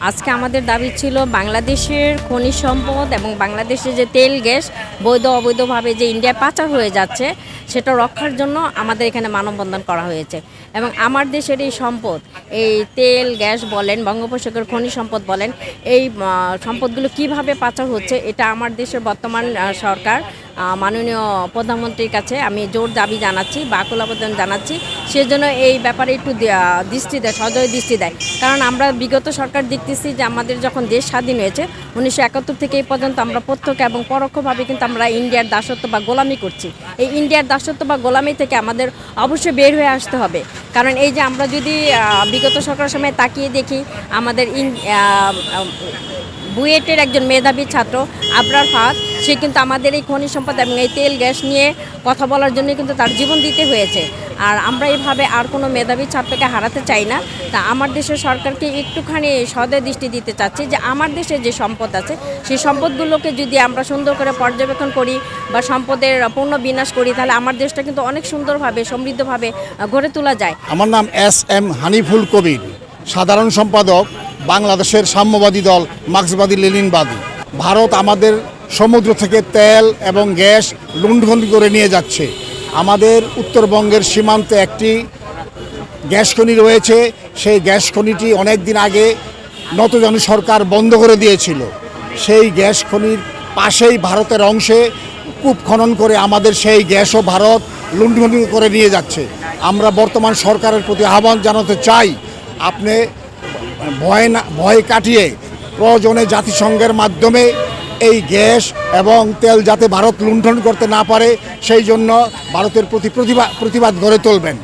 আজকে আমাদের দাবি ছিল বাংলাদেশের খনিজ সম্পদ এবং বাংলাদেশের যে তেল গ্যাস বৈধ অবৈধভাবে যে ইন্ডিয়ায় পাচার হয়ে যাচ্ছে সেটা রক্ষার জন্য আমাদের এখানে মানববন্ধন করা হয়েছে। এবং আমার দেশের এই সম্পদ, এই তেল গ্যাস বলেন, বঙ্গোপসাগর খনিজ সম্পদ বলেন, এই সম্পদগুলো কিভাবে পাচার হচ্ছে এটা আমার দেশের বর্তমান সরকার মাননীয় প্রধানমন্ত্রীর কাছে আমি জোর দাবি জানাচ্ছি বা আকুল আবেদন জানাচ্ছি। সেজন্য এই ব্যাপারে একটু দৃষ্টি দেয়, সদয় দৃষ্টি দেয়। কারণ আমরা বিগত সরকার দেখতেছি যে আমাদের যখন দেশ স্বাধীন হয়েছে 1971 থেকে এই পর্যন্ত আমরা প্রত্যক্ষ এবং পরোক্ষভাবে কিন্তু আমরা ইন্ডিয়ার দাসত্ব বা গোলামি করছি। এই ইন্ডিয়ার দাসত্ব বা গোলামি থেকে আমাদের অবশ্যই বের হয়ে আসতে হবে। কারণ এই যে আমরা যদি বিগত সরকারের সময় তাকিয়ে দেখি, আমাদের বুয়েটের একজন মেধাবী ছাত্র আবরার ফাহাদ, সে কিন্তু আমাদের এই খনিজ সম্পদ এবং এই তেল গ্যাস নিয়ে কথা বলার জন্য কিন্তু তার জীবন দিতে হয়েছে। আর আমরা এইভাবে আর কোনো মেধাবী ছাত্রকে হারাতে চাই না। তা আমার দেশের সরকারকে একটুখানি সদয় দৃষ্টি দিতে চাচ্ছি যে আমার দেশে যে সম্পদ আছে সেই সম্পদগুলোকে যদি আমরা সুন্দর করে পর্যবেক্ষণ করি বা সম্পদের পূর্ণ বিনাশ করি, তাহলে আমার দেশটা কিন্তু অনেক সুন্দরভাবে সমৃদ্ধভাবে গড়ে তোলা যায়। আমার নাম SM হানিফুল কবির, সাধারণ সম্পাদক বাংলাদেশের সাম্যবাদী দল মার্ক্সবাদী লেনিনবাদী। ভারত আমাদের সমুদ্র থেকে তেল এবং গ্যাস লুণ্ঠন করে নিয়ে যাচ্ছে। আমাদের উত্তরবঙ্গের সীমান্তে একটি গ্যাস খনি রয়েছে। সেই গ্যাস খনিটি অনেক দিন আগে নতজানু সরকার বন্ধ করে দিয়েছিল। সেই গ্যাস খনির পাশেই ভারতের অংশে কূপ খনন করে আমাদের সেই গ্যাসও ভারত লুণ্ঠন করে নিয়ে যাচ্ছে। আমরা বর্তমান সরকারের প্রতি আহ্বান জানাতে চাই, আপনি ভয় কাটিয়ে প্রয়োজনে জাতিসংঘের মাধ্যমে এই গ্যাস এবং তেল যাতে ভারত লুণ্ঠন করতে না পারে সেই জন্য ভারতের প্রতি প্রতিবাদ গড়ে তুলবেন।